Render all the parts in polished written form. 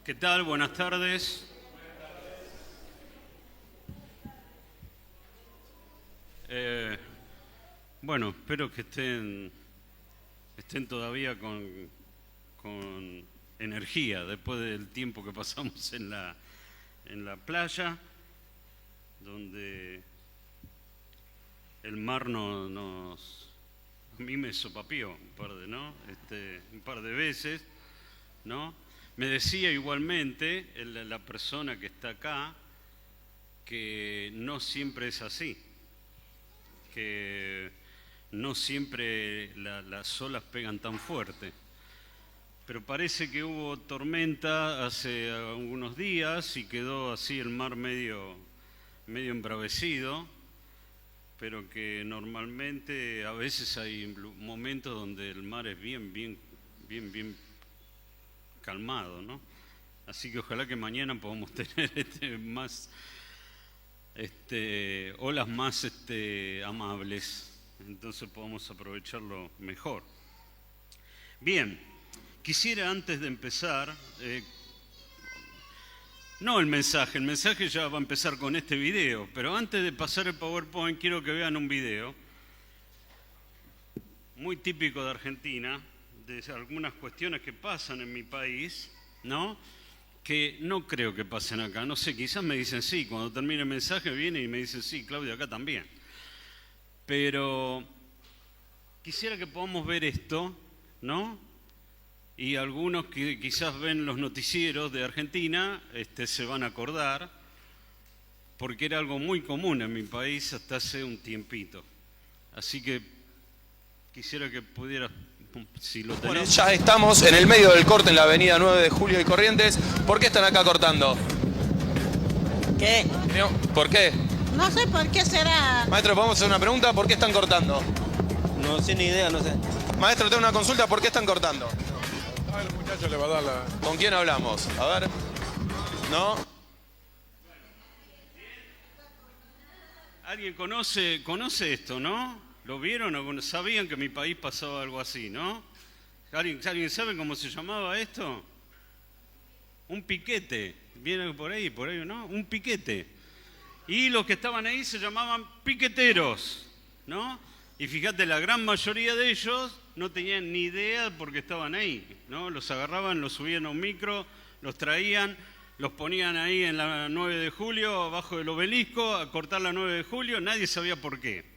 ¿Qué tal? Buenas tardes. Bueno, espero que estén todavía con energía después del tiempo que pasamos en la playa, donde el mar a mí me sopapeó un par de veces, ¿no? Me decía igualmente la persona que está acá que no siempre es así, que no siempre las olas pegan tan fuerte. Pero parece que hubo tormenta hace algunos días y quedó así el mar medio embravecido, pero que normalmente a veces hay momentos donde el mar es bien calmado, ¿no? Así que ojalá que mañana podamos tener olas más amables, entonces podamos aprovecharlo mejor. Bien, quisiera antes de empezar, no el mensaje ya va a empezar con este video, pero antes de pasar el PowerPoint quiero que vean un video muy típico de Argentina, de algunas cuestiones que pasan en mi país, ¿no? Que no creo que pasen acá, no sé, quizás me dicen sí, cuando termine el mensaje viene y me dicen sí, Claudio, acá también. Pero quisiera que podamos ver esto, ¿no? Y algunos que quizás ven los noticieros de Argentina se van a acordar, porque era algo muy común en mi país hasta hace un tiempito. Así que quisiera que pudiera, si lo tenés. Bueno, ya estamos en el medio del corte en la avenida 9 de Julio y Corrientes. ¿Por qué están acá cortando? ¿Qué? ¿Por qué? No sé por qué será. Maestro, ¿podemos hacer una pregunta? ¿Por qué están cortando? No sé ni idea, no sé. Maestro, tengo una consulta. ¿Por qué están cortando? A ver, el muchacho le va a dar la... ¿Con quién hablamos? A ver. ¿No? ¿Alguien conoce esto, no? ¿Lo vieron? ¿Sabían que en mi país pasaba algo así, no? ¿Alguien sabe cómo se llamaba esto? Un piquete. ¿Viene por ahí, no? Un piquete. Y los que estaban ahí se llamaban piqueteros, ¿no? Y fíjate, la gran mayoría de ellos no tenían ni idea por qué estaban ahí, ¿no? Los agarraban, los subían a un micro, los traían, los ponían ahí en la 9 de julio, abajo del obelisco, a cortar la 9 de julio, nadie sabía por qué.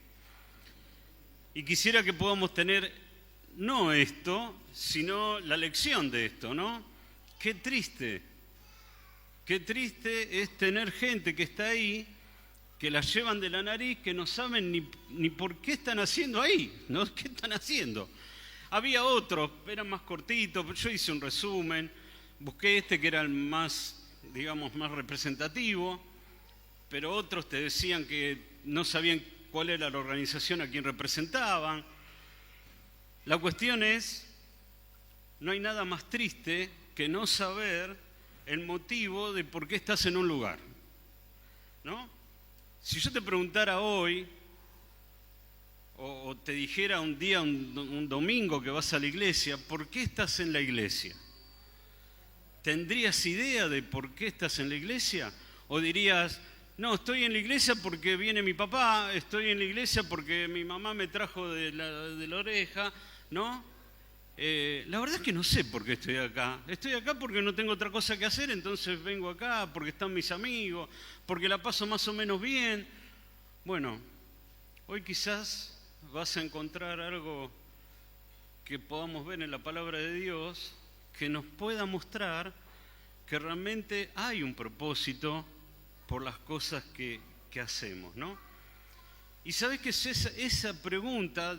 Y quisiera que podamos tener, no esto, sino la lección de esto, ¿no? Qué triste es tener gente que está ahí, que la llevan de la nariz, que no saben ni por qué están haciendo ahí, ¿no? ¿Qué están haciendo? Había otros, eran más cortitos, yo hice un resumen, busqué que era el más, digamos, más representativo, pero otros te decían que no sabían cuál era la organización a quien representaban. La cuestión es, no hay nada más triste que no saber el motivo de por qué estás en un lugar, ¿no? Si yo te preguntara hoy, o te dijera un día, un domingo que vas a la iglesia, ¿por qué estás en la iglesia? ¿Tendrías idea de por qué estás en la iglesia? ¿O dirías, no, estoy en la iglesia porque viene mi papá, estoy en la iglesia porque mi mamá me trajo de la oreja, ¿no? La verdad es que no sé por qué estoy acá. Estoy acá porque no tengo otra cosa que hacer, entonces vengo acá, porque están mis amigos, porque la paso más o menos bien. Bueno, hoy quizás vas a encontrar algo que podamos ver en la palabra de Dios que nos pueda mostrar que realmente hay un propósito por las cosas que hacemos, ¿no? Y sabes que es esa pregunta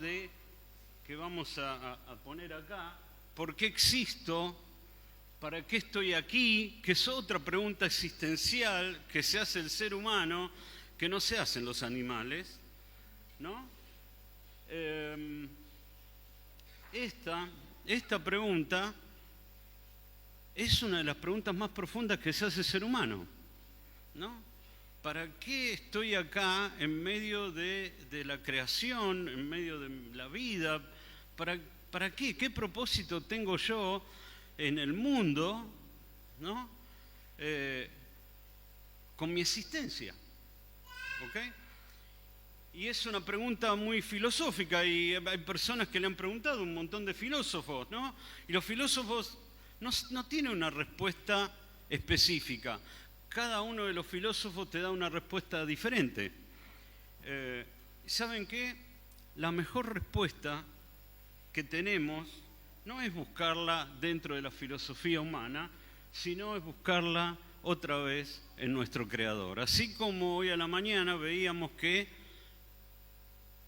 que vamos a poner acá, ¿por qué existo? ¿Para qué estoy aquí? Que es otra pregunta existencial que se hace el ser humano, que no se hacen los animales, ¿no? Esta pregunta es una de las preguntas más profundas que se hace el ser humano, ¿no? ¿Para qué estoy acá en medio de la creación, en medio de la vida? ¿Para qué? ¿Qué propósito tengo yo en el mundo, ¿no? con mi existencia. ¿Ok? Y es una pregunta muy filosófica y hay personas que le han preguntado, un montón de filósofos, ¿no? Y los filósofos no tienen una respuesta específica. Cada uno de los filósofos te da una respuesta diferente. ¿Saben qué? La mejor respuesta que tenemos no es buscarla dentro de la filosofía humana, sino es buscarla otra vez en nuestro Creador. Así como hoy a la mañana veíamos que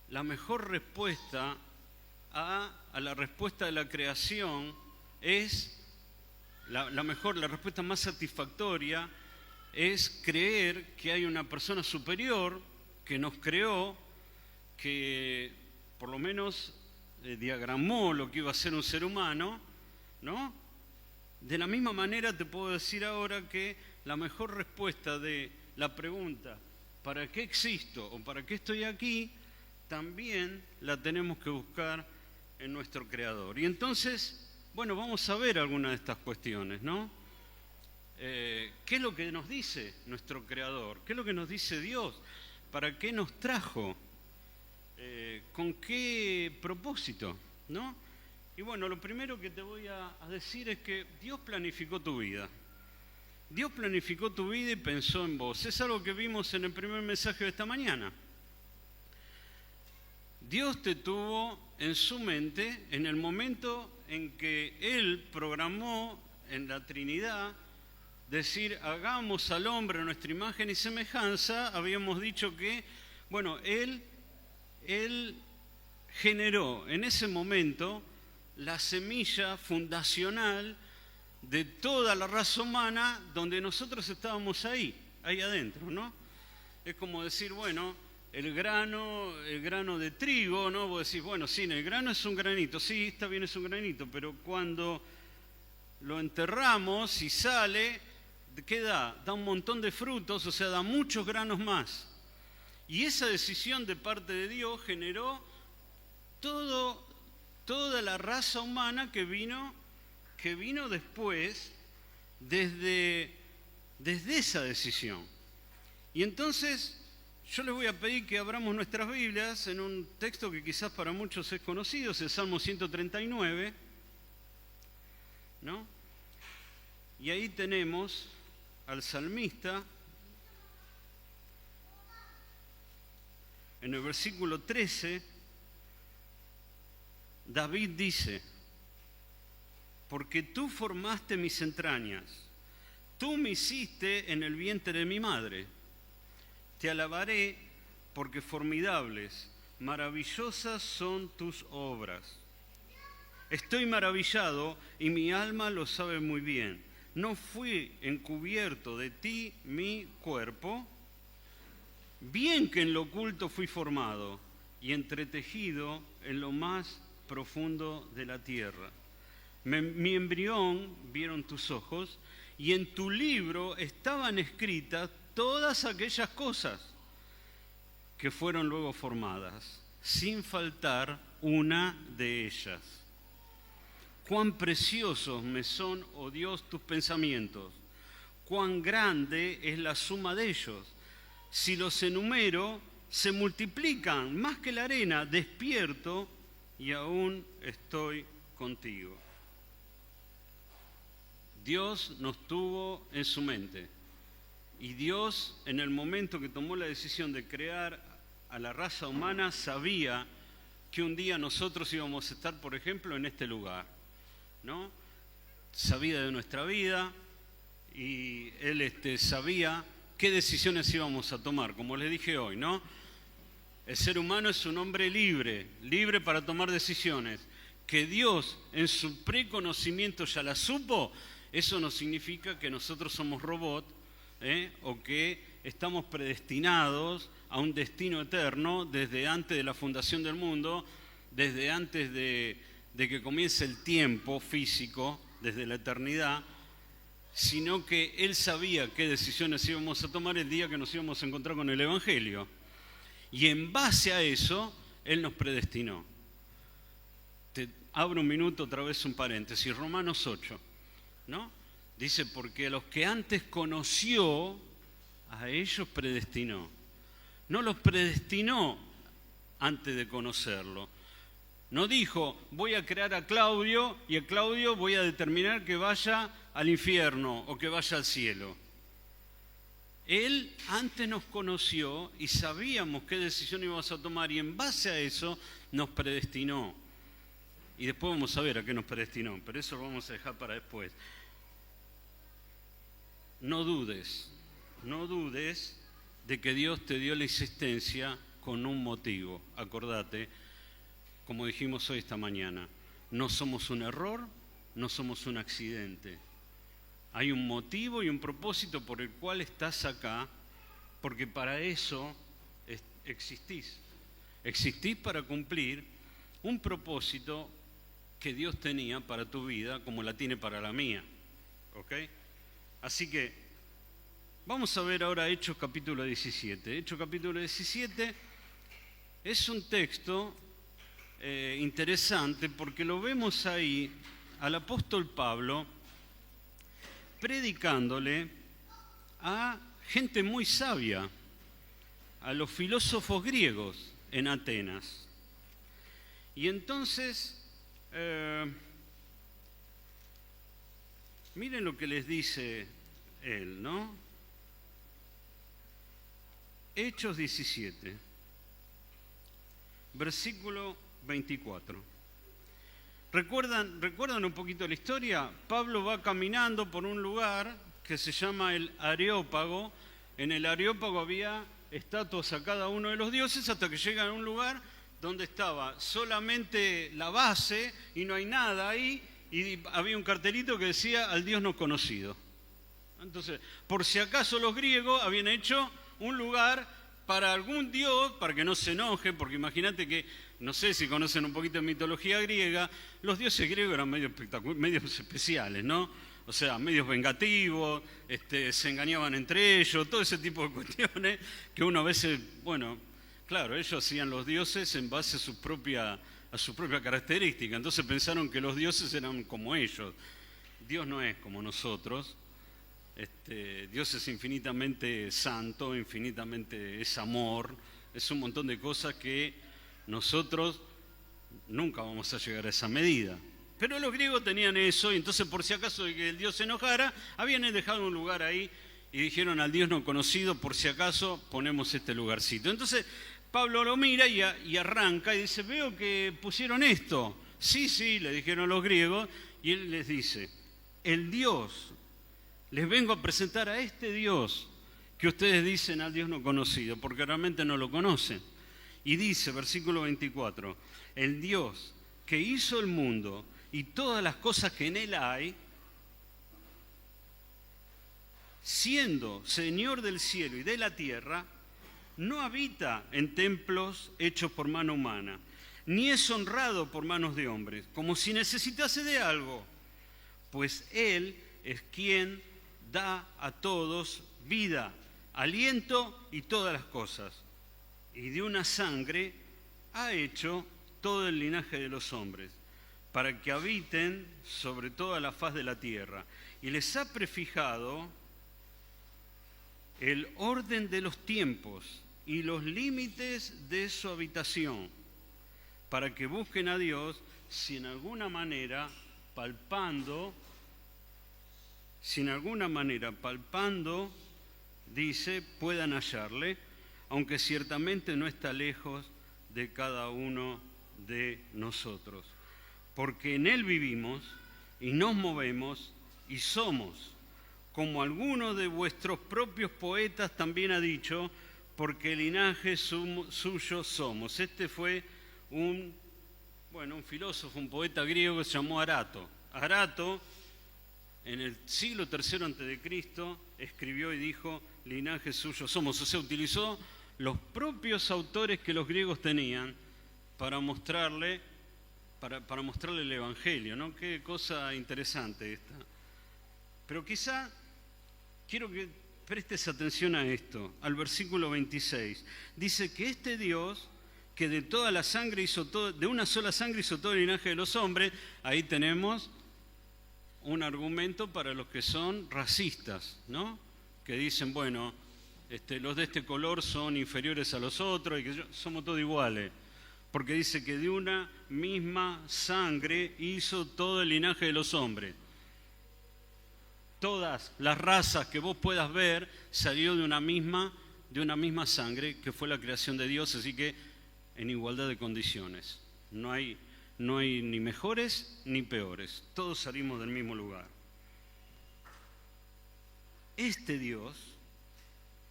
la mejor respuesta a la respuesta de la creación es, la respuesta más satisfactoria es creer que hay una persona superior que nos creó, que por lo menos diagramó lo que iba a ser un ser humano, ¿no? De la misma manera te puedo decir ahora que la mejor respuesta de la pregunta ¿para qué existo o para qué estoy aquí? También la tenemos que buscar en nuestro Creador. Y entonces, bueno, vamos a ver algunas de estas cuestiones, ¿no? ¿Qué es lo que nos dice nuestro Creador? ¿Qué es lo que nos dice Dios? ¿Para qué nos trajo? ¿Con qué propósito? ¿No? Y bueno, lo primero que te voy a decir es que Dios planificó tu vida. Dios planificó tu vida y pensó en vos. Es algo que vimos en el primer mensaje de esta mañana. Dios te tuvo en su mente en el momento en que Él programó en la Trinidad decir, hagamos al hombre a nuestra imagen y semejanza. Habíamos dicho que, bueno, Él generó en ese momento la semilla fundacional de toda la raza humana, donde nosotros estábamos ahí adentro, ¿no? Es como decir, bueno, el grano de trigo, ¿no? Vos decís, bueno, sí, el grano es un granito, sí, está bien, es un granito, pero cuando lo enterramos y sale, ¿qué da? Da un montón de frutos, o sea, da muchos granos más. Y esa decisión de parte de Dios generó toda la raza humana que vino después desde esa decisión. Y entonces yo les voy a pedir que abramos nuestras Biblias en un texto que quizás para muchos es conocido, es el Salmo 139, ¿no? Y ahí tenemos al salmista en el versículo 13. David dice, porque tú formaste mis entrañas, tú me hiciste en el vientre de mi madre. Te alabaré porque formidables, maravillosas son tus obras. Estoy maravillado y mi alma lo sabe muy bien. No fui encubierto de ti mi cuerpo, bien que en lo oculto fui formado y entretejido en lo más profundo de la tierra. Mi embrión vieron tus ojos y en tu libro estaban escritas todas aquellas cosas que fueron luego formadas, sin faltar una de ellas. Cuán preciosos me son, oh Dios, tus pensamientos, cuán grande es la suma de ellos. Si los enumero, se multiplican más que la arena. Despierto y aún estoy contigo. Dios nos tuvo en su mente. Y Dios, en el momento que tomó la decisión de crear a la raza humana, sabía que un día nosotros íbamos a estar, por ejemplo, en este lugar, ¿no? Sabía de nuestra vida y Él sabía qué decisiones íbamos a tomar, como les dije hoy, ¿no? El ser humano es un hombre libre para tomar decisiones. Que Dios en su preconocimiento ya la supo, eso no significa que nosotros somos robots, o que estamos predestinados a un destino eterno desde antes de la fundación del mundo, desde antes de que comience el tiempo físico, desde la eternidad, sino que Él sabía qué decisiones íbamos a tomar el día que nos íbamos a encontrar con el Evangelio. Y en base a eso, Él nos predestinó. Te abro un minuto, otra vez un paréntesis, Romanos 8, ¿no? Dice, porque a los que antes conoció, a ellos predestinó. No los predestinó antes de conocerlo. No dijo, voy a crear a Claudio y a Claudio voy a determinar que vaya al infierno o que vaya al cielo. Él antes nos conoció y sabíamos qué decisión íbamos a tomar y en base a eso nos predestinó. Y después vamos a ver a qué nos predestinó, pero eso lo vamos a dejar para después. No dudes de que Dios te dio la existencia con un motivo. Acordate, como dijimos hoy esta mañana, no somos un error, no somos un accidente. Hay un motivo y un propósito por el cual estás acá, porque para eso existís. Existís para cumplir un propósito que Dios tenía para tu vida, como la tiene para la mía. ¿Ok? Así que vamos a ver ahora Hechos capítulo 17. Hechos capítulo 17 es un texto interesante porque lo vemos ahí al apóstol Pablo predicándole a gente muy sabia, a los filósofos griegos en Atenas. Y entonces, miren lo que les dice él, ¿no? Hechos 17, versículo 24. ¿Recuerdan un poquito la historia? Pablo va caminando por un lugar que se llama el Areópago. En el Areópago había estatuas a cada uno de los dioses hasta que llegan a un lugar donde estaba solamente la base y no hay nada ahí, y había un cartelito que decía al Dios no conocido. Entonces, por si acaso los griegos habían hecho un lugar para algún dios, para que no se enoje, porque imagínate que, no sé si conocen un poquito de mitología griega, los dioses griegos eran medios especiales, ¿no? O sea, medios vengativos, se engañaban entre ellos, todo ese tipo de cuestiones que uno a veces, bueno, claro, ellos hacían los dioses en base a su propia característica, entonces pensaron que los dioses eran como ellos. Dios no es como nosotros. Dios es infinitamente santo, infinitamente es amor, es un montón de cosas que nosotros nunca vamos a llegar a esa medida. Pero los griegos tenían eso, y entonces por si acaso de que el Dios se enojara, habían dejado un lugar ahí y dijeron al Dios no conocido, por si acaso ponemos este lugarcito. Entonces Pablo lo mira y arranca y dice, veo que pusieron esto. Sí, le dijeron los griegos, y él les dice, el Dios, les vengo a presentar a este Dios que ustedes dicen al Dios no conocido, porque realmente no lo conocen. Y dice, versículo 24, el Dios que hizo el mundo y todas las cosas que en él hay, siendo Señor del cielo y de la tierra, no habita en templos hechos por mano humana, ni es honrado por manos de hombres, como si necesitase de algo, pues Él es quien da a todos vida, aliento y todas las cosas. Y de una sangre ha hecho todo el linaje de los hombres, para que habiten sobre toda la faz de la tierra. Y les ha prefijado el orden de los tiempos y los límites de su habitación, para que busquen a Dios si en alguna manera palpando, dice, puedan hallarle, aunque ciertamente no está lejos de cada uno de nosotros. Porque en Él vivimos y nos movemos y somos, como alguno de vuestros propios poetas también ha dicho, porque linaje suyo somos. Este fue un filósofo, un poeta griego que se llamó Arato. Arato, en el siglo III a.C., escribió y dijo, linaje suyo somos. O sea, utilizó los propios autores que los griegos tenían para mostrarle el Evangelio, ¿no? Qué cosa interesante esta. Pero quizá quiero que prestes atención a esto, al versículo 26. Dice que este Dios, que de toda la sangre hizo todo, de una sola sangre hizo todo el linaje de los hombres, ahí tenemos un argumento para los que son racistas, ¿no? Que dicen, bueno, los de este color son inferiores a los otros y que somos todos iguales. Porque dice que de una misma sangre hizo todo el linaje de los hombres. Todas las razas que vos puedas ver salió de una misma sangre que fue la creación de Dios, así que en igualdad de condiciones. No hay ni mejores ni peores, todos salimos del mismo lugar. Este Dios,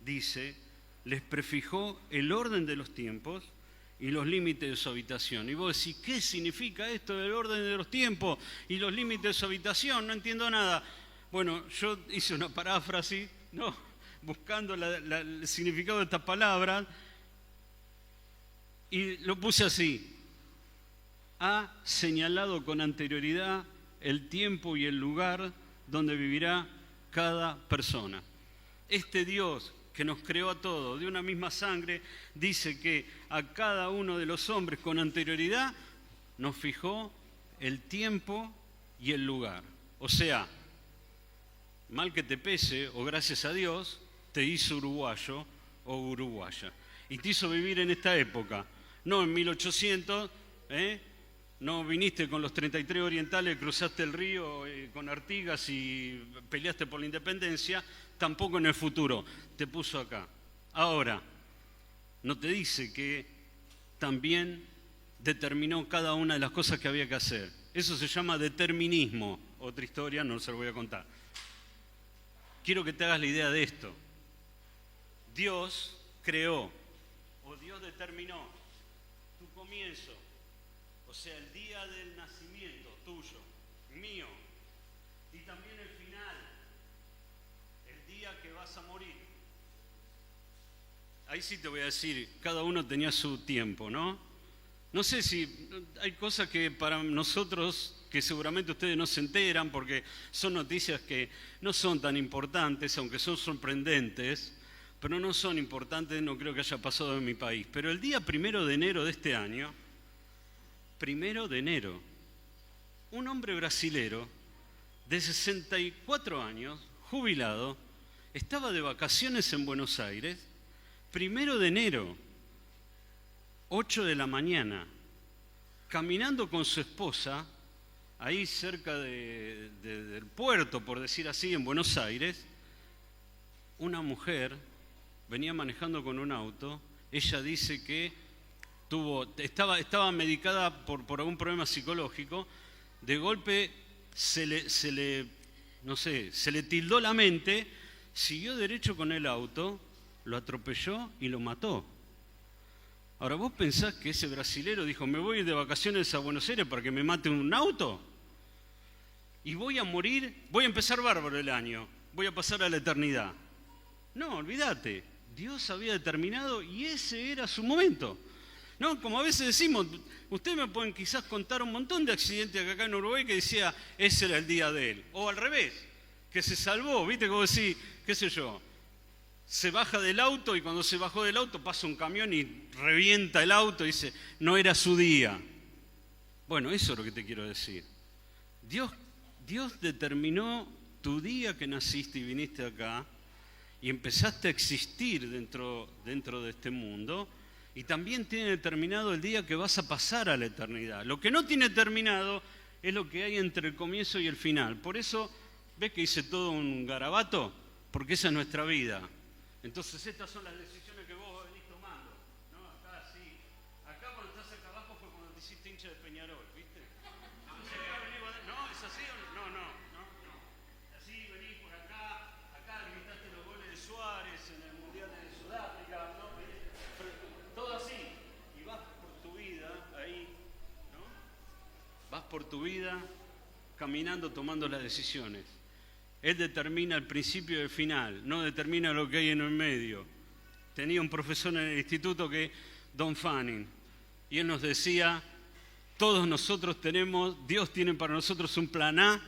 dice, les prefijó el orden de los tiempos y los límites de su habitación. Y vos decís, ¿qué significa esto del orden de los tiempos y los límites de su habitación? No entiendo nada. Bueno, yo hice una paráfrasis, ¿no?, buscando el significado de estas palabras y lo puse así. Ha señalado con anterioridad el tiempo y el lugar donde vivirá cada persona. Este Dios que nos creó a todos de una misma sangre, dice que a cada uno de los hombres con anterioridad nos fijó el tiempo y el lugar. O sea, mal que te pese, o gracias a Dios, te hizo uruguayo o uruguaya. Y te hizo vivir en esta época, no en 1800, no viniste con los 33 orientales, cruzaste el río con Artigas y peleaste por la independencia, tampoco en el futuro, te puso acá. Ahora, no te dice que también determinó cada una de las cosas que había que hacer. Eso se llama determinismo, otra historia, no se lo voy a contar. Quiero que te hagas la idea de esto. Dios creó, o Dios determinó tu comienzo, o sea, el día del nacimiento tuyo, mío, y también el final, el día que vas a morir. Ahí sí te voy a decir, cada uno tenía su tiempo, ¿no? No sé si hay cosas que para nosotros, que seguramente ustedes no se enteran, porque son noticias que no son tan importantes, aunque son sorprendentes, pero no son importantes, no creo que haya pasado en mi país. Pero el día 1 de enero de este año, 1 de enero, un hombre brasilero de 64 años, jubilado, estaba de vacaciones en Buenos Aires, 1 de enero, 8 de la mañana, caminando con su esposa, ahí cerca del puerto, por decir así, en Buenos Aires, una mujer venía manejando con un auto. Ella dice que estaba medicada por algún problema psicológico. De golpe se le tildó la mente, siguió derecho con el auto, lo atropelló y lo mató. Ahora, ¿vos pensás que ese brasilero dijo, me voy de vacaciones a Buenos Aires para que me mate un auto? Y voy a morir, voy a empezar bárbaro el año, voy a pasar a la eternidad. No, olvídate, Dios había determinado y ese era su momento. No, como a veces decimos, ustedes me pueden quizás contar un montón de accidentes acá en Uruguay que decía, ese era el día de él. O al revés, que se salvó, ¿viste? Como decir, qué sé yo, se baja del auto y cuando se bajó del auto pasa un camión y revienta el auto y dice, no era su día. Bueno, eso es lo que te quiero decir. Dios determinó tu día que naciste y viniste acá y empezaste a existir dentro de este mundo, y también tiene determinado el día que vas a pasar a la eternidad. Lo que no tiene determinado es lo que hay entre el comienzo y el final. Por eso, ¿ves que hice todo un garabato? Porque esa es nuestra vida. Entonces estas son las decisiones que vos venís tomando, ¿no? Acá sí. Acá cuando estás acá abajo fue cuando te hiciste hincha de Peñarol, ¿viste? Entonces acá venís, ¿no? ¿Es así o no? No. Así venís por acá gritaste los goles de Suárez en el Mundial de Sudáfrica, ¿no? Todo así. Y vas por tu vida ahí, ¿no? Vas por tu vida caminando, tomando las decisiones. Él determina el principio y el final, no determina lo que hay en el medio. Tenía un profesor en el instituto Don Fanning, y él nos decía, todos nosotros Dios tiene para nosotros un plan A,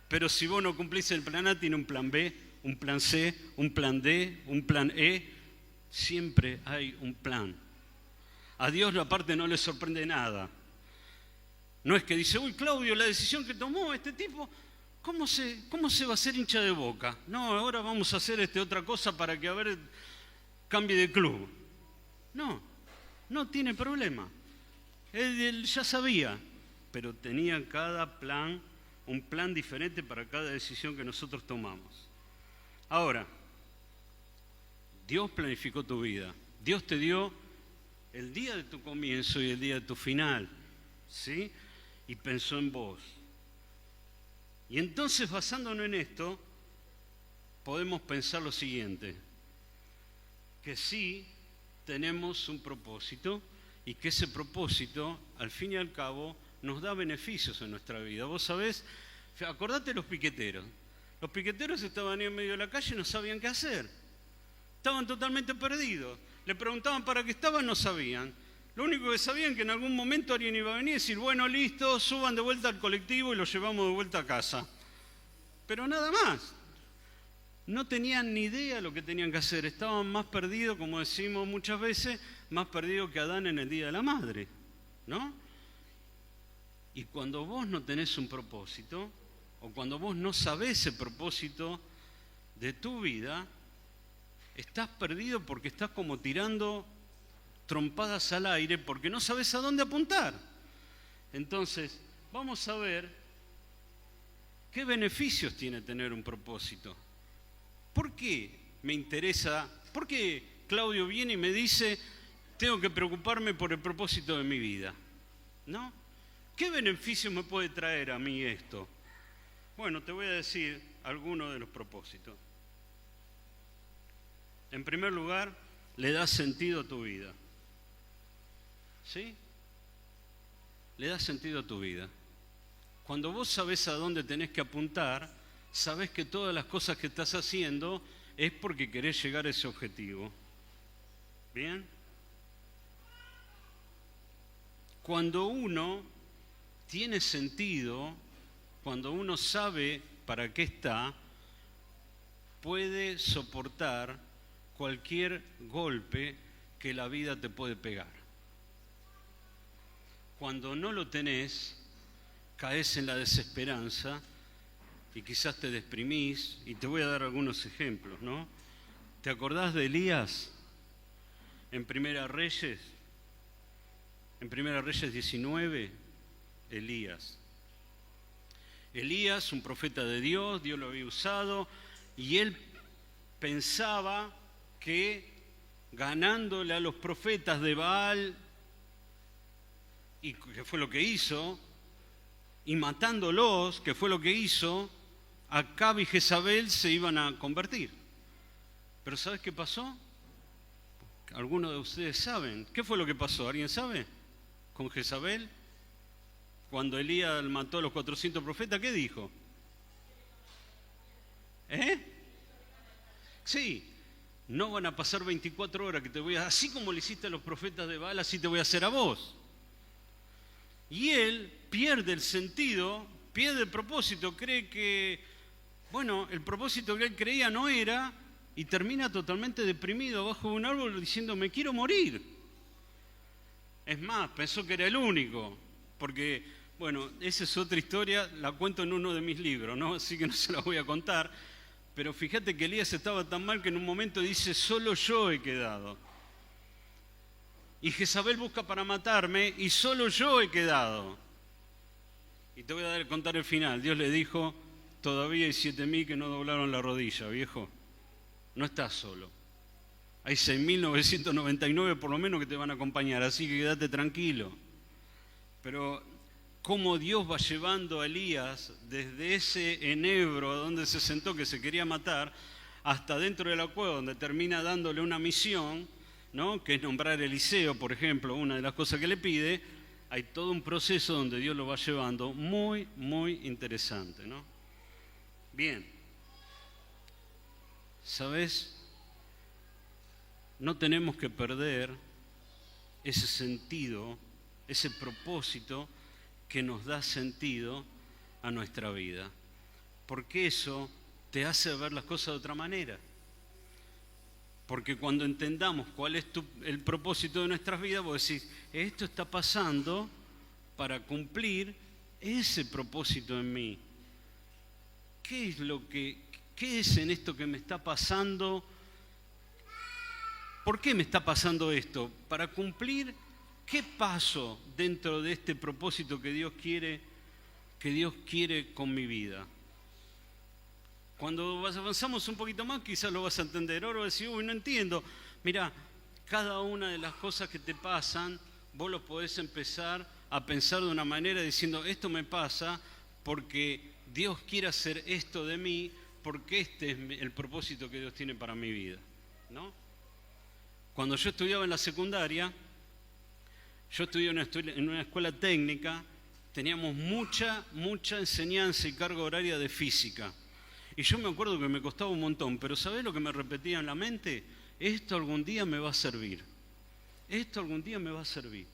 pero si vos no cumplís el plan A, tiene un plan B, un plan C, un plan D, un plan E. Siempre hay un plan. A Dios aparte no le sorprende nada. No es que dice, uy, Claudio, la decisión que tomó este tipo, ¿cómo se va a hacer hincha de Boca? No, ahora vamos a hacer otra cosa para que, a ver, cambie de club. No tiene problema. Él ya sabía, pero tenía cada plan, un plan diferente para cada decisión que nosotros tomamos. Ahora, Dios planificó tu vida. Dios te dio el día de tu comienzo y el día de tu final, ¿sí? Y pensó en vos. Y entonces, basándonos en esto, podemos pensar lo siguiente, que sí tenemos un propósito y que ese propósito, al fin y al cabo, nos da beneficios en nuestra vida. Vos sabés, acordate de los piqueteros. Los piqueteros estaban ahí en medio de la calle y no sabían qué hacer. Estaban totalmente perdidos. Le preguntaban para qué estaban, no sabían. Lo único que sabían es que en algún momento alguien iba a venir y decir, bueno, listo, suban de vuelta al colectivo y los llevamos de vuelta a casa. Pero nada más. No tenían ni idea de lo que tenían que hacer. Estaban más perdidos, como decimos muchas veces, más perdidos que Adán en el Día de la Madre, ¿no? Y cuando vos no tenés un propósito, o cuando vos no sabés el propósito de tu vida, estás perdido porque estás como tirando trompadas al aire porque no sabes a dónde apuntar. Entonces, vamos a ver qué beneficios tiene tener un propósito. ¿Por qué me interesa? ¿Por qué Claudio viene y me dice, tengo que preocuparme por el propósito de mi vida? ¿No? ¿Qué beneficios me puede traer a mí esto? Bueno, te voy a decir algunos de los propósitos. En primer lugar, le da sentido a tu vida. ¿Sí? Le da sentido a tu vida. Cuando vos sabés a dónde tenés que apuntar, sabés que todas las cosas que estás haciendo es porque querés llegar a ese objetivo. ¿Bien? Cuando uno tiene sentido, cuando uno sabe para qué está, puede soportar cualquier golpe que la vida te puede pegar. Cuando no lo tenés, caes en la desesperanza y quizás te deprimís, y te voy a dar algunos ejemplos, ¿no? ¿Te acordás de Elías en Primera Reyes? En Primera Reyes 19, Elías, un profeta de Dios, Dios lo había usado, y él pensaba que ganándole a los profetas de Baal, y que fue lo que hizo, y matándolos, que fue lo que hizo, Acab y Jezabel se iban a convertir. Pero ¿sabes qué pasó? Algunos de ustedes saben. ¿Qué fue lo que pasó? ¿Alguien sabe? Con Jezabel, cuando Elías mató a los 400 profetas, ¿qué dijo? Sí, no van a pasar 24 horas que te voy a... Así como le hiciste a los profetas de Baal, así te voy a hacer a vos. Y él pierde el sentido, pierde el propósito, cree que, bueno, el propósito que él creía no era, y termina totalmente deprimido abajo de un árbol diciendo, me quiero morir. Es más, pensó que era el único, porque, bueno, esa es otra historia, la cuento en uno de mis libros, ¿no? Así que no se la voy a contar, pero fíjate que Elías estaba tan mal que en un momento dice, solo yo he quedado. Y Jezabel busca para matarme y solo yo he quedado. Y te voy a contar el final. Dios le dijo, todavía hay 7.000 que no doblaron la rodilla, viejo. No estás solo. Hay 6.999 por lo menos que te van a acompañar, así que quédate tranquilo. Pero cómo Dios va llevando a Elías desde ese enebro donde se sentó que se quería matar, hasta dentro de la cueva donde termina dándole una misión, ¿no? Que es nombrar a Eliseo, por ejemplo, una de las cosas que le pide. Hay todo un proceso donde Dios lo va llevando muy, muy interesante, ¿no? Bien, ¿sabes? No tenemos que perder ese sentido, ese propósito que nos da sentido a nuestra vida, porque eso te hace ver las cosas de otra manera. Porque cuando entendamos cuál es el propósito de nuestras vidas, vos decís, esto está pasando para cumplir ese propósito en mí. ¿qué es en esto que me está pasando? ¿Por qué me está pasando esto? Para cumplir, ¿qué paso dentro de este propósito que Dios quiere con mi vida? Cuando avanzamos un poquito más, quizás lo vas a entender. Ahora vas a decir, uy, no entiendo. Mirá, cada una de las cosas que te pasan, vos lo podés empezar a pensar de una manera diciendo, esto me pasa porque Dios quiere hacer esto de mí, porque este es el propósito que Dios tiene para mi vida, ¿no? Cuando yo estudiaba en la secundaria, yo estudié en una escuela técnica, teníamos mucha enseñanza y carga horaria de física. Y yo me acuerdo que me costaba un montón, pero ¿sabés lo que me repetía en la mente? Esto algún día me va a servir. Esto algún día me va a servir.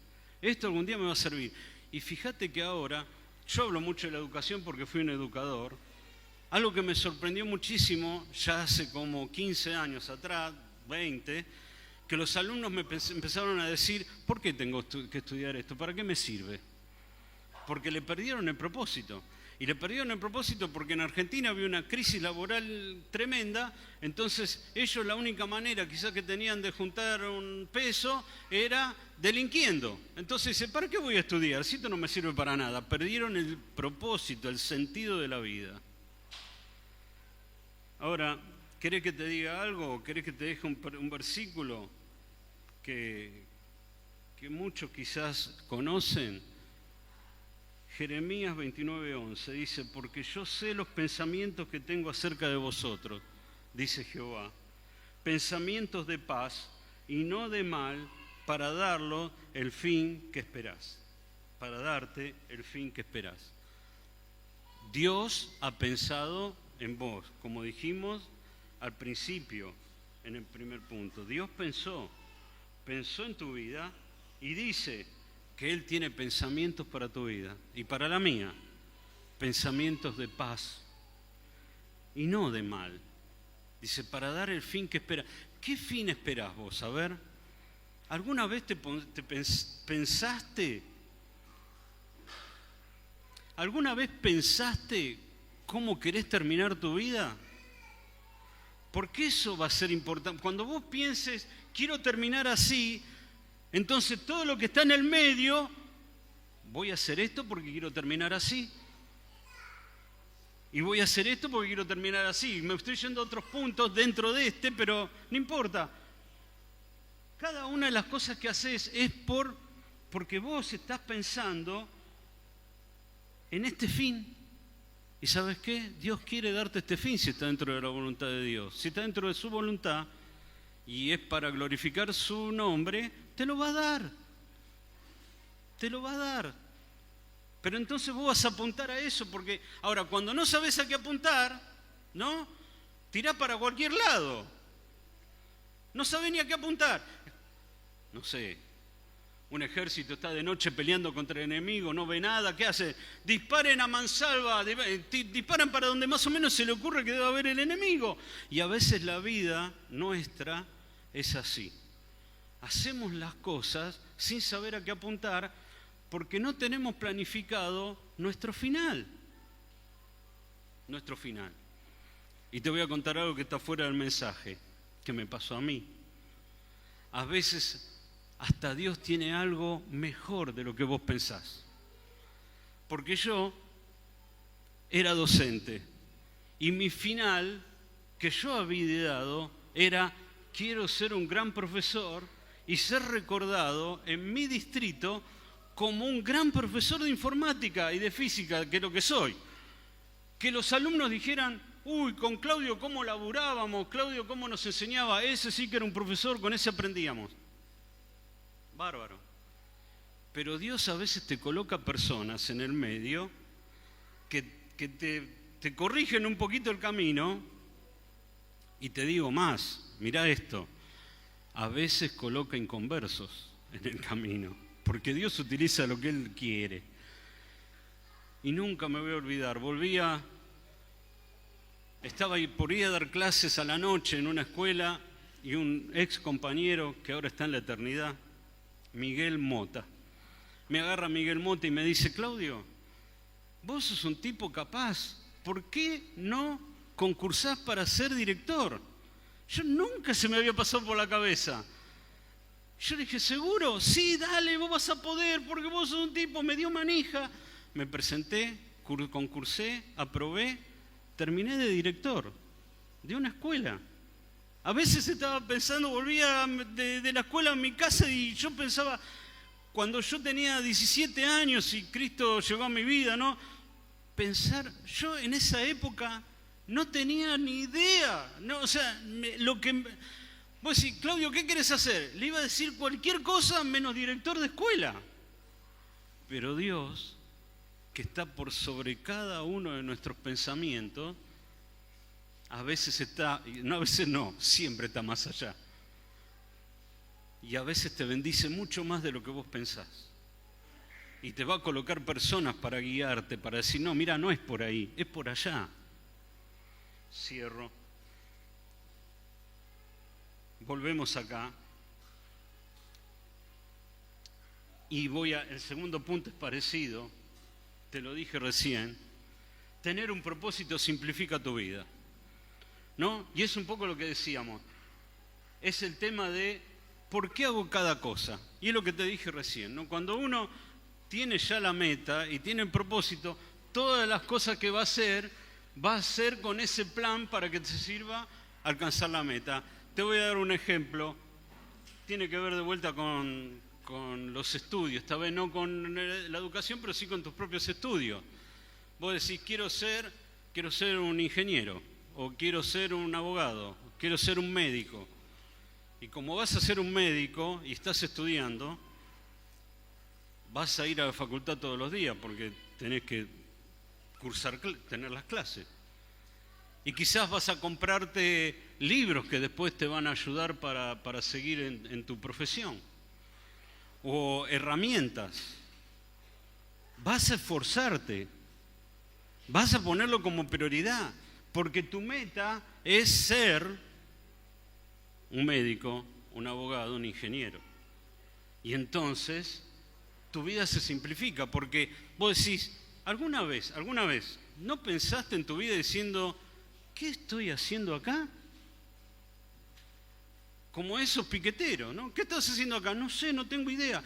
Esto algún día me va a servir. Y fíjate que ahora, yo hablo mucho de la educación porque fui un educador. Algo que me sorprendió muchísimo, ya hace como 15 años atrás, 20, que los alumnos me empezaron a decir, ¿por qué tengo que estudiar esto? ¿Para qué me sirve? Porque le perdieron el propósito. Y le perdieron el propósito porque en Argentina había una crisis laboral tremenda, entonces ellos la única manera quizás que tenían de juntar un peso era delinquiendo. Entonces dice, ¿para qué voy a estudiar? Si esto no me sirve para nada. Perdieron el propósito, el sentido de la vida. Ahora, ¿querés que te diga algo? ¿Querés que te deje un versículo que muchos quizás conocen? Jeremías 29:11 dice, porque yo sé los pensamientos que tengo acerca de vosotros, dice Jehová, pensamientos de paz y no de mal, para darlo el fin que esperás, para darte el fin que esperás. Dios ha pensado en vos, como dijimos al principio, en el primer punto. Dios pensó en tu vida y dice que Él tiene pensamientos para tu vida y para la mía, pensamientos de paz y no de mal. Dice, para dar el fin que espera. ¿Qué fin esperás vos? A ver, ¿alguna vez pensaste? ¿Alguna vez pensaste cómo querés terminar tu vida? Porque eso va a ser importante. Cuando vos pienses, quiero terminar así, entonces todo lo que está en el medio, voy a hacer esto porque quiero terminar así. Y voy a hacer esto porque quiero terminar así. Me estoy yendo a otros puntos dentro de pero no importa. Cada una de las cosas que haces es porque vos estás pensando en este fin. ¿Y sabes qué? Dios quiere darte este fin si está dentro de la voluntad de Dios. Si está dentro de su voluntad y es para glorificar su nombre, te lo va a dar. Te lo va a dar. Pero entonces vos vas a apuntar a eso, porque ahora cuando no sabes a qué apuntar, ¿no? Tirás para cualquier lado. No sabés ni a qué apuntar. No sé, un ejército está de noche peleando contra el enemigo, no ve nada, ¿qué hace? Disparen a mansalva, disparan para donde más o menos se le ocurre que debe haber el enemigo. Y a veces la vida nuestra es así. Hacemos las cosas sin saber a qué apuntar porque no tenemos planificado nuestro final. Nuestro final. Y te voy a contar algo que está fuera del mensaje, que me pasó a mí. A veces hasta Dios tiene algo mejor de lo que vos pensás. Porque yo era docente y mi final que yo había dado era: quiero ser un gran profesor y ser recordado en mi distrito como un gran profesor de informática y de física, que es lo que soy. Que los alumnos dijeran: uy, con Claudio cómo laburábamos, Claudio cómo nos enseñaba, ese sí que era un profesor, con ese aprendíamos. Bárbaro. Pero Dios a veces te coloca personas en el medio que te corrigen un poquito el camino. Y te digo más, mirá esto, a veces coloca inconversos en el camino, porque Dios utiliza lo que Él quiere. Y nunca me voy a olvidar, estaba por ir a dar clases a la noche en una escuela y un ex compañero que ahora está en la eternidad, Miguel Mota. Me agarra Miguel Mota y me dice: Claudio, vos sos un tipo capaz, ¿por qué no concursás para ser director? Yo nunca se me había pasado por la cabeza. Yo le dije, ¿seguro? Sí, dale, vos vas a poder, porque vos sos un tipo, me dio manija. Me presenté, concursé, aprobé, terminé de director de una escuela. A veces estaba pensando, volvía de la escuela a mi casa y yo pensaba, cuando yo tenía 17 años y Cristo llegó a mi vida, ¿no? Pensar, yo en esa época no tenía ni idea, ¿no? O sea, vos decís, Claudio, ¿qué querés hacer? Le iba a decir cualquier cosa menos director de escuela. Pero Dios, que está por sobre cada uno de nuestros pensamientos, a veces siempre está más allá. Y a veces te bendice mucho más de lo que vos pensás. Y te va a colocar personas para guiarte, para decir, no, mira, no es por ahí, es por allá. Cierro. Volvemos acá. Y el segundo punto es parecido, te lo dije recién. Tener un propósito simplifica tu vida, ¿no? Y es un poco lo que decíamos. Es el tema de ¿por qué hago cada cosa? Y es lo que te dije recién, ¿no? Cuando uno tiene ya la meta y tiene el propósito, todas las cosas que va a hacer con ese plan para que te sirva alcanzar la meta. Te voy a dar un ejemplo. Tiene que ver de vuelta con los estudios, esta vez no con la educación, pero sí con tus propios estudios. Vos decís, quiero ser un ingeniero, o quiero ser un abogado, o quiero ser un médico. Y como vas a ser un médico y estás estudiando, vas a ir a la facultad todos los días porque tenés que tener las clases. Y quizás vas a comprarte libros que después te van a ayudar para seguir en tu profesión. O herramientas. Vas a esforzarte. Vas a ponerlo como prioridad. Porque tu meta es ser un médico, un abogado, un ingeniero. Y entonces tu vida se simplifica. Porque vos decís, ¿alguna vez no pensaste en tu vida diciendo, ¿qué estoy haciendo acá? Como esos piqueteros, ¿no? ¿Qué estás haciendo acá? No sé, no tengo idea.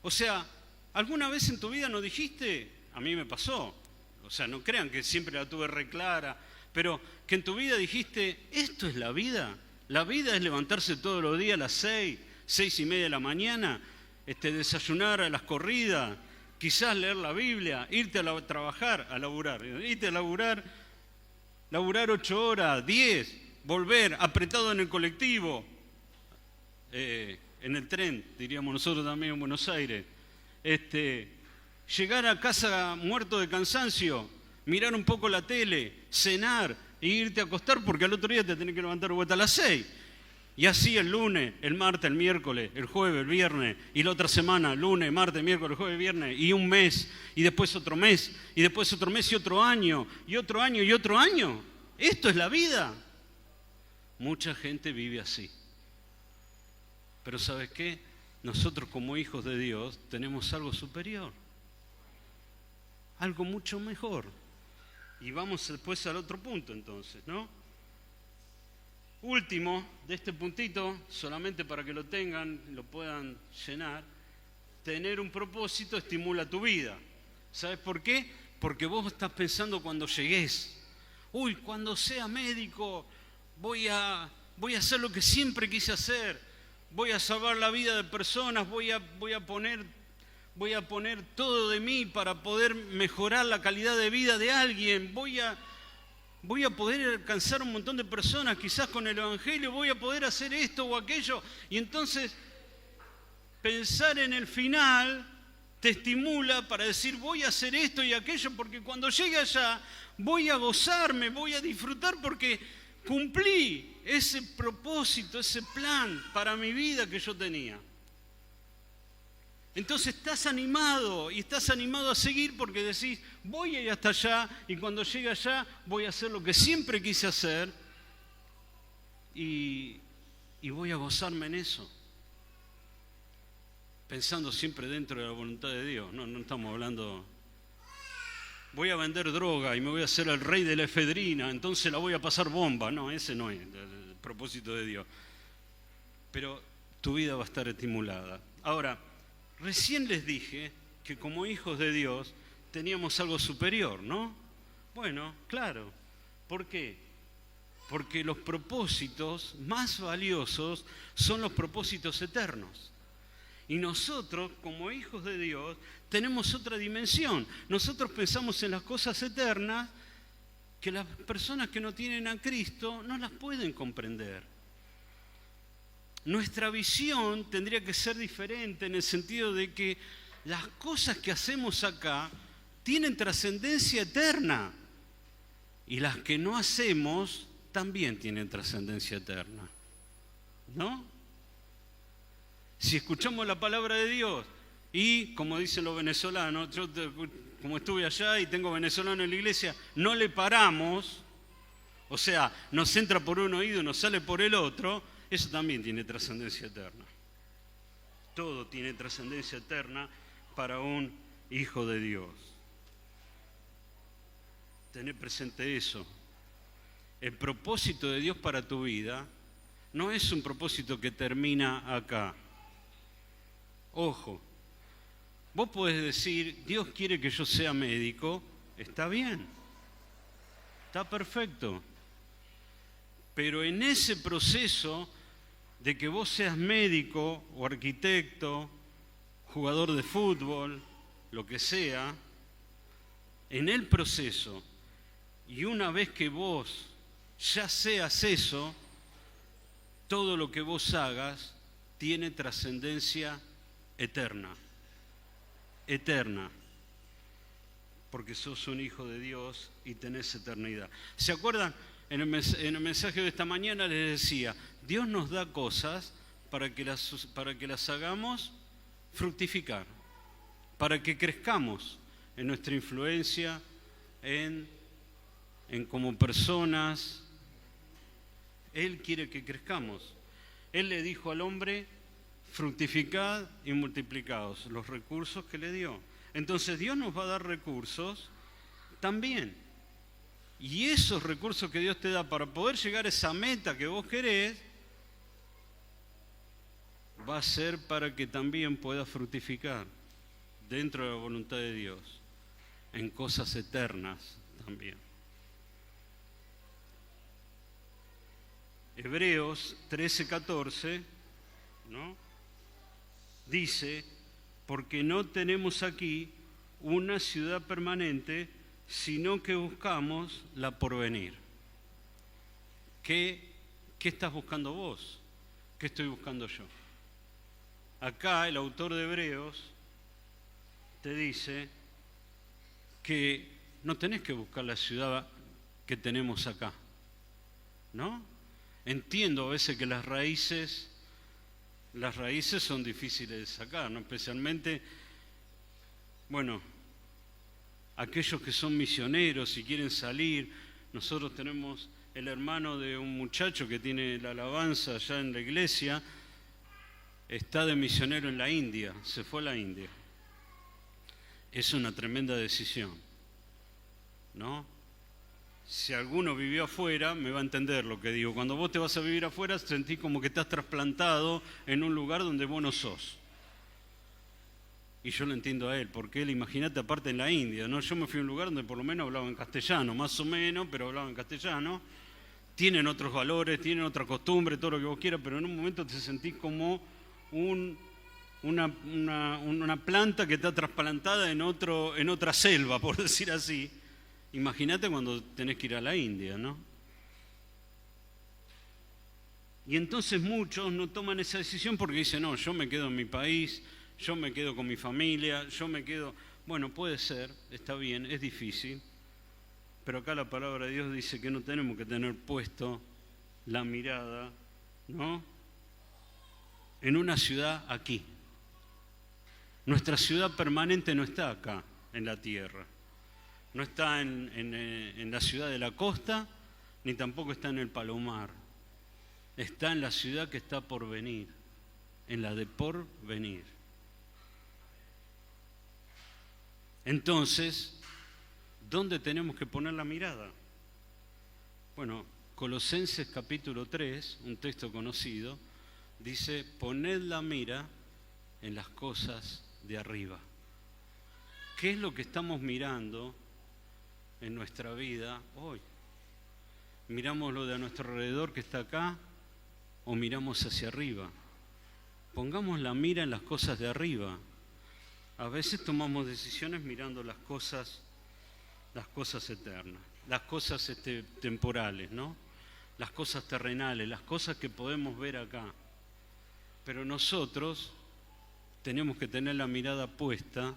O sea, ¿alguna vez en tu vida no dijiste? A mí me pasó. O sea, no crean que siempre la tuve re clara, pero que en tu vida dijiste, ¿esto es la vida? La vida es levantarse todos los días a las 6:30 de la mañana, desayunar a las corridas, quizás leer la Biblia, irte a trabajar, a laburar, irte a laburar 8 horas, 10, volver apretado en el colectivo, en el tren, diríamos nosotros también en Buenos Aires, llegar a casa muerto de cansancio, mirar un poco la tele, cenar e irte a acostar porque al otro día te tenés que levantar de vuelta a las 6. Y así el lunes, el martes, el miércoles, el jueves, el viernes, y la otra semana, lunes, martes, miércoles, jueves, viernes, y un mes, y después otro mes, y después otro mes y otro año, y otro año, y otro año. ¿Esto es la vida? Mucha gente vive así. Pero ¿sabes qué? Nosotros como hijos de Dios tenemos algo superior, algo mucho mejor. Y vamos después al otro punto entonces, ¿no? Último de este puntito, solamente para que lo tengan, lo puedan llenar, tener un propósito estimula tu vida. ¿Sabes por qué? Porque vos estás pensando cuando llegues. Uy, cuando sea médico voy a hacer lo que siempre quise hacer. Voy a salvar la vida de personas, voy a poner todo de mí para poder mejorar la calidad de vida de alguien. Voy a poder alcanzar un montón de personas, quizás con el Evangelio, voy a poder hacer esto o aquello. Y entonces, pensar en el final te estimula para decir, voy a hacer esto y aquello, porque cuando llegue allá, voy a gozarme, voy a disfrutar, porque cumplí ese propósito, ese plan para mi vida que yo tenía. Entonces estás animado a seguir porque decís, voy a ir hasta allá y cuando llegue allá voy a hacer lo que siempre quise hacer y voy a gozarme en eso. Pensando siempre dentro de la voluntad de Dios, no estamos hablando voy a vender droga y me voy a hacer el rey de la efedrina, entonces la voy a pasar bomba. No, ese no es el propósito de Dios. Pero tu vida va a estar estimulada. Ahora, recién les dije que como hijos de Dios teníamos algo superior, ¿no? Bueno, claro. ¿Por qué? Porque los propósitos más valiosos son los propósitos eternos. Y nosotros, como hijos de Dios, tenemos otra dimensión. Nosotros pensamos en las cosas eternas que las personas que no tienen a Cristo no las pueden comprender. Nuestra visión tendría que ser diferente en el sentido de que las cosas que hacemos acá tienen trascendencia eterna y las que no hacemos también tienen trascendencia eterna, ¿no? Si escuchamos la palabra de Dios y, como dicen los venezolanos, yo como estuve allá y tengo venezolano en la iglesia, no le paramos, o sea, nos entra por un oído y nos sale por el otro, eso también tiene trascendencia eterna. Todo tiene trascendencia eterna para un hijo de Dios. Tener presente eso. El propósito de Dios para tu vida no es un propósito que termina acá. Ojo, vos podés decir, Dios quiere que yo sea médico, está bien, está perfecto. Pero en ese proceso de que vos seas médico o arquitecto, jugador de fútbol, lo que sea, en el proceso, y una vez que vos ya seas eso, todo lo que vos hagas tiene trascendencia eterna, eterna, porque sos un hijo de Dios y tenés eternidad. ¿Se acuerdan? En el mensaje de esta mañana les decía, Dios nos da cosas para que las hagamos fructificar, para que crezcamos en nuestra influencia, en como personas. Él quiere que crezcamos. Él le dijo al hombre, fructificad y multiplicaos, los recursos que le dio. Entonces Dios nos va a dar recursos también. Y esos recursos que Dios te da para poder llegar a esa meta que vos querés, va a ser para que también puedas fructificar dentro de la voluntad de Dios, en cosas eternas también. Hebreos 13:14, ¿no? Dice, porque no tenemos aquí una ciudad permanente, sino que buscamos la porvenir. ¿Qué estás buscando vos? ¿Qué estoy buscando yo? Acá el autor de Hebreos te dice que no tenés que buscar la ciudad que tenemos acá, ¿no? Entiendo a veces que las raíces son difíciles de sacar, ¿no? Especialmente, bueno, aquellos que son misioneros y quieren salir. Nosotros tenemos el hermano de un muchacho que tiene la alabanza allá en la iglesia, está de misionero en la India, se fue a la India. Es una tremenda decisión, ¿no? Si alguno vivió afuera, me va a entender lo que digo. Cuando vos te vas a vivir afuera, sentís como que estás trasplantado en un lugar donde vos no sos. Y yo lo entiendo a él, porque él, imagínate, aparte en la India, ¿no? Yo me fui a un lugar donde por lo menos hablaba en castellano, más o menos, pero hablaba en castellano. Tienen otros valores, tienen otra costumbre, todo lo que vos quieras, pero en un momento te sentís como una planta que está trasplantada en otra selva, por decir así. Imagínate cuando tenés que ir a la India, ¿no? Y entonces muchos no toman esa decisión porque dicen, no, yo me quedo en mi país, yo me quedo con mi familia, yo me quedo... Bueno, puede ser, está bien, es difícil, pero acá la palabra de Dios dice que no tenemos que tener puesto la mirada, ¿no?, en una ciudad aquí. Nuestra ciudad permanente no está acá, en la tierra. No está en la ciudad de la costa, ni tampoco está en el Palomar. Está en la ciudad que está por venir, en la de por venir. Entonces, ¿Dónde tenemos que poner la mirada? Bueno, Colosenses capítulo 3, un texto conocido, dice, poned la mira en las cosas de arriba. ¿Qué es lo que estamos mirando en nuestra vida hoy? ¿Miramos lo de a nuestro alrededor que está acá o miramos hacia arriba? Pongamos la mira en las cosas de arriba. A veces tomamos decisiones mirando las cosas eternas, las cosas temporales, ¿no? Las cosas terrenales, las cosas que podemos ver acá. Pero nosotros tenemos que tener la mirada puesta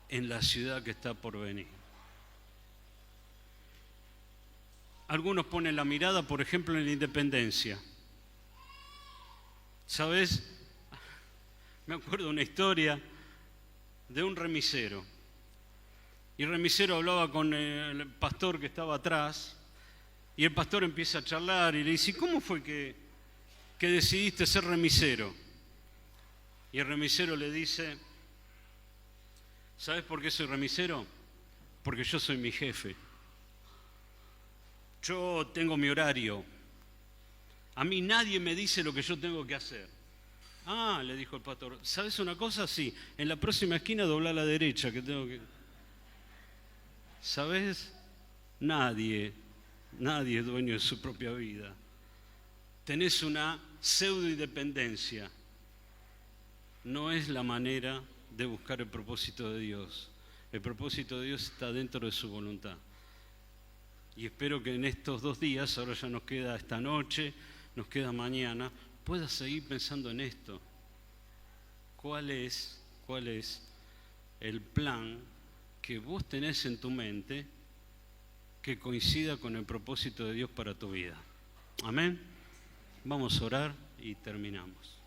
en la ciudad que está por venir. Algunos ponen la mirada, por ejemplo, en la independencia. ¿Sabes? Me acuerdo de una historia de un remisero. Y el remisero hablaba con el pastor que estaba atrás, y el pastor empieza a charlar y le dice, ¿cómo fue que decidiste ser remisero? Y el remisero le dice, ¿sabes por qué soy remisero? Porque yo soy mi jefe. Yo tengo mi horario. A mí nadie me dice lo que yo tengo que hacer. Ah, le dijo el pastor, ¿sabes una cosa? Sí, en la próxima esquina dobla a la derecha, que tengo que... ¿Sabes? Nadie es dueño de su propia vida. Tenés una pseudo-independencia. No es la manera de buscar el propósito de Dios. El propósito de Dios está dentro de su voluntad. Y espero que en estos 2 días, ahora ya nos queda esta noche, nos queda mañana, puedas seguir pensando en esto. ¿Cuál es el plan que vos tenés en tu mente que coincida con el propósito de Dios para tu vida? Amén. Vamos a orar y terminamos.